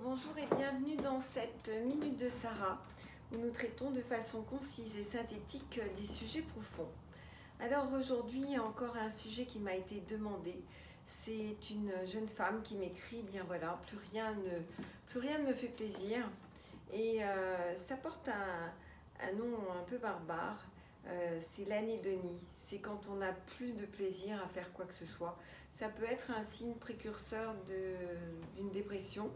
Bonjour et bienvenue dans cette Minute de Sarah où nous traitons de façon concise et synthétique des sujets profonds. Alors aujourd'hui, encore un sujet qui m'a été demandé. C'est une jeune femme qui m'écrit, bien voilà, plus rien ne me fait plaisir. Et ça porte un nom un peu barbare, c'est l'anédonie. C'est quand on n'a plus de plaisir à faire quoi que ce soit. Ça peut être un signe précurseur d'une dépression,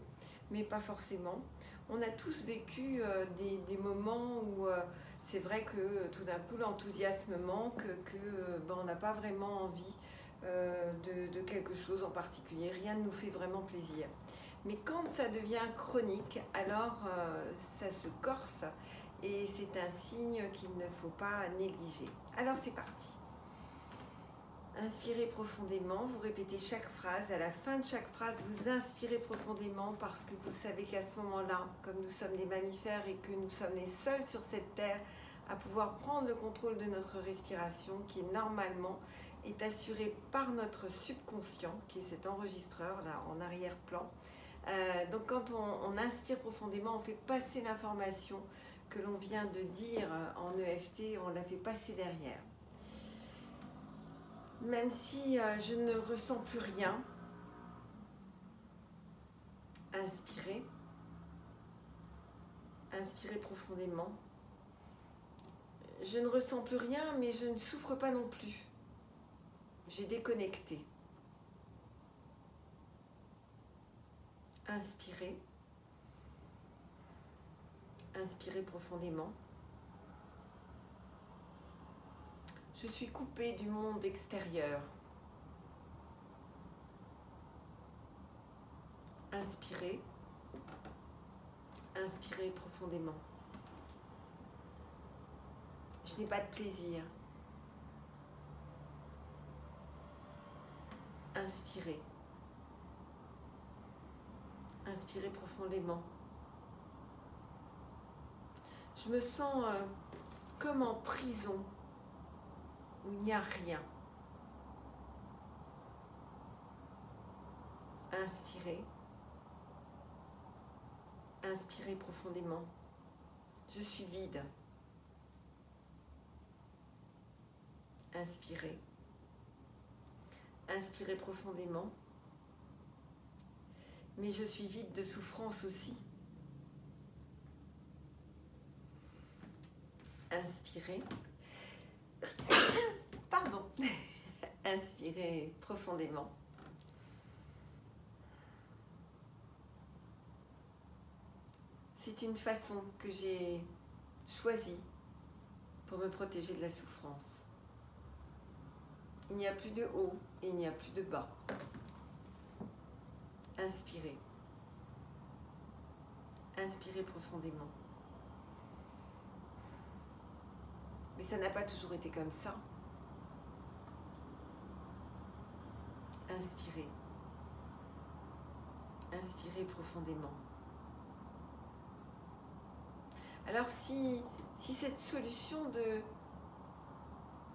mais pas forcément. On a tous vécu des moments où c'est vrai que tout d'un coup l'enthousiasme manque, on n'a pas vraiment envie de quelque chose en particulier, rien ne nous fait vraiment plaisir. Mais quand ça devient chronique, alors ça se corse et c'est un signe qu'il ne faut pas négliger. Alors c'est parti. Inspirez profondément, vous répétez chaque phrase. À la fin de chaque phrase, vous inspirez profondément parce que vous savez qu'à ce moment-là, comme nous sommes des mammifères et que nous sommes les seuls sur cette terre à pouvoir prendre le contrôle de notre respiration, qui normalement est assurée par notre subconscient, qui est cet enregistreur là en arrière-plan. Donc quand on inspire profondément, on fait passer l'information que l'on vient de dire en EFT, on la fait passer derrière. Même si je ne ressens plus rien, inspirez. Inspirez profondément. Je ne ressens plus rien, mais je ne souffre pas non plus. J'ai déconnecté. Inspirez. Inspirez profondément. Je suis coupée du monde extérieur. Inspirez. Inspirez profondément. Je n'ai pas de plaisir. Inspirez. Inspirez profondément. Je me sens comme en prison, où il n'y a rien. Inspirez. Inspirez profondément. Je suis vide. Inspirez. Inspirez profondément. Mais je suis vide de souffrance aussi. Inspirez. Pardon. Inspirez profondément. C'est une façon que j'ai choisie pour me protéger de la souffrance. Il n'y a plus de haut et il n'y a plus de bas. Inspirez. Inspirez profondément. Mais ça n'a pas toujours été comme ça. Inspirez. Inspirez profondément. Alors si cette solution de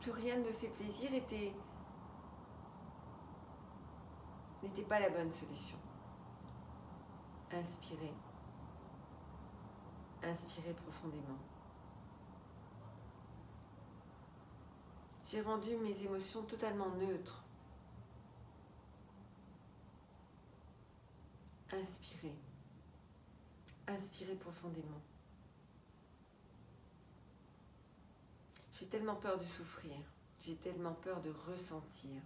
plus rien ne me fait plaisir n'était pas la bonne solution, inspirez. Inspirez profondément. J'ai rendu mes émotions totalement neutres. Inspirez. Inspirez profondément. J'ai tellement peur de souffrir. J'ai tellement peur de ressentir.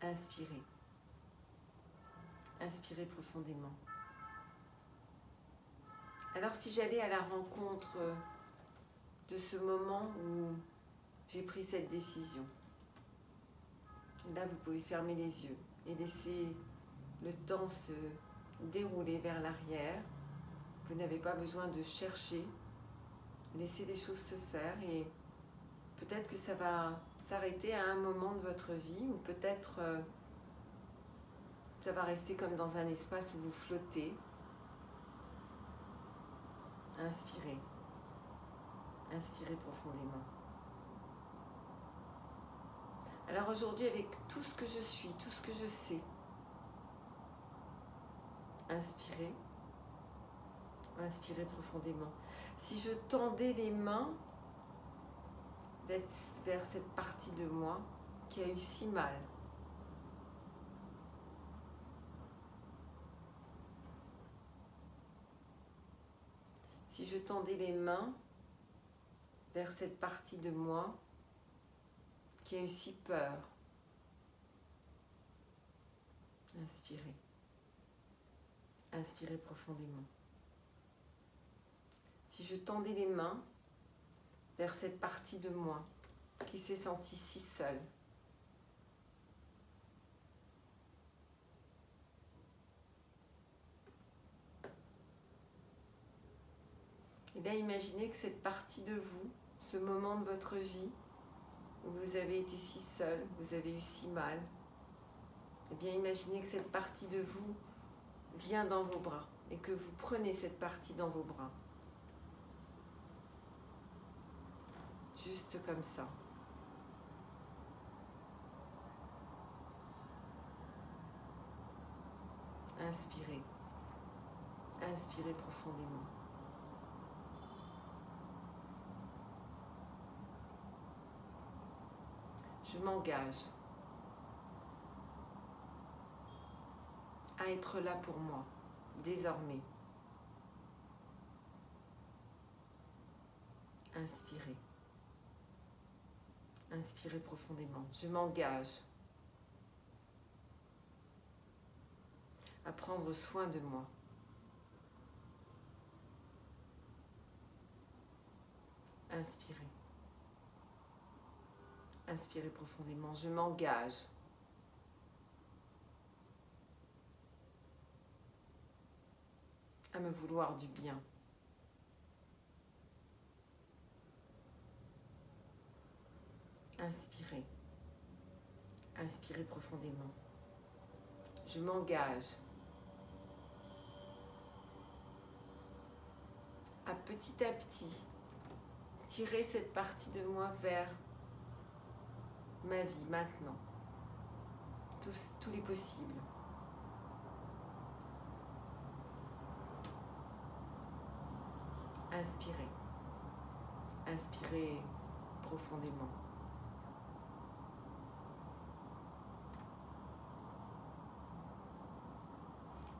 Inspirez. Inspirez profondément. Alors si j'allais à la rencontre de ce moment où j'ai pris cette décision, là vous pouvez fermer les yeux et laisser le temps se dérouler vers l'arrière. Vous n'avez pas besoin de chercher. Laissez les choses se faire et peut-être que ça va s'arrêter à un moment de votre vie ou peut-être ça va rester comme dans un espace où vous flottez. Inspirez. Inspirez profondément. Alors aujourd'hui, avec tout ce que je suis, tout ce que je sais, Inspirez. Inspirez profondément. Si je tendais les mains vers cette partie de moi qui a eu si mal. Si je tendais les mains vers cette partie de moi qui a eu si peur. Inspirez. Inspirez profondément. Si je tendais les mains vers cette partie de moi qui s'est sentie si seule. Et là, imaginez que cette partie de vous, ce moment de votre vie où vous avez été si seul, vous avez eu si mal, eh bien imaginez que cette partie de vous vient dans vos bras et que vous prenez cette partie dans vos bras. Juste comme ça. Inspirez. Inspirez profondément. Je m'engage à être là pour moi, désormais. Inspirez. Inspirez profondément. Je m'engage à prendre soin de moi. Inspirez. Inspirez profondément. Je m'engage à me vouloir du bien. Inspirez. Inspirez profondément. Je m'engage à petit tirer cette partie de moi vers ma vie maintenant. Tous les possibles. Inspirez. Inspirez profondément.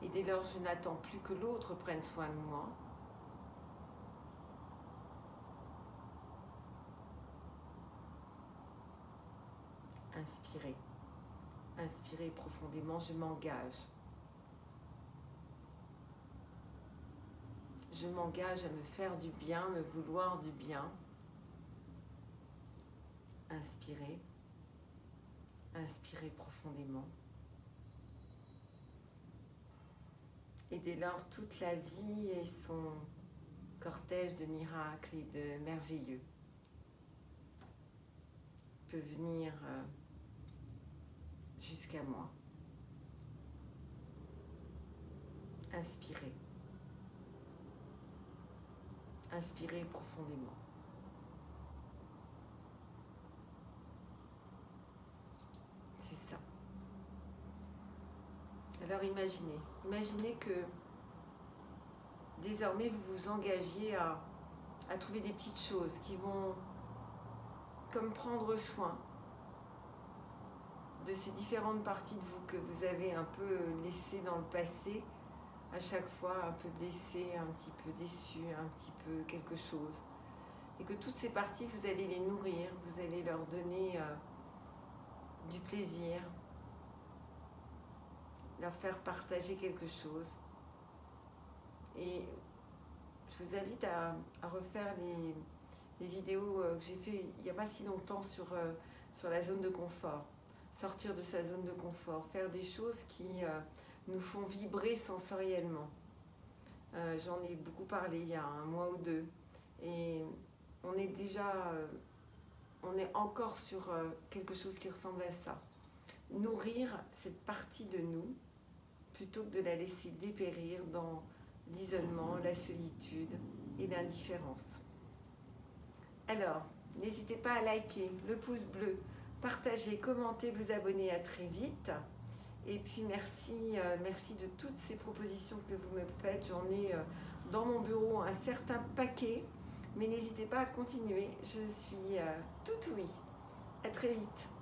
Et dès lors, je n'attends plus que l'autre prenne soin de moi. Inspirez. Inspirez profondément, je m'engage. Je m'engage à me faire du bien, me vouloir du bien. Inspirez. Inspirez profondément. Et dès lors, toute la vie et son cortège de miracles et de merveilleux peut venir jusqu'à moi. Inspirez. Inspirez profondément. C'est ça. Alors imaginez que désormais vous vous engagiez à trouver des petites choses qui vont comme prendre soin de ces différentes parties de vous que vous avez un peu laissées dans le passé, à chaque fois un peu blessées, un petit peu déçues, un petit peu quelque chose. Et que toutes ces parties, vous allez les nourrir, vous allez leur donner du plaisir, leur faire partager quelque chose. Et je vous invite à refaire les vidéos que j'ai fait il n'y a pas si longtemps sur la zone de confort. Sortir de sa zone de confort, faire des choses qui nous font vibrer sensoriellement. J'en ai beaucoup parlé il y a un mois ou deux. Et on est encore sur quelque chose qui ressemble à ça. Nourrir cette partie de nous, plutôt que de la laisser dépérir dans l'isolement, la solitude et l'indifférence. Alors, n'hésitez pas à liker, le pouce bleu, partager, commenter, vous abonner. À très vite. Et puis merci, merci de toutes ces propositions que vous me faites. J'en ai dans mon bureau un certain paquet, mais n'hésitez pas à continuer. Je suis tout oui. À très vite.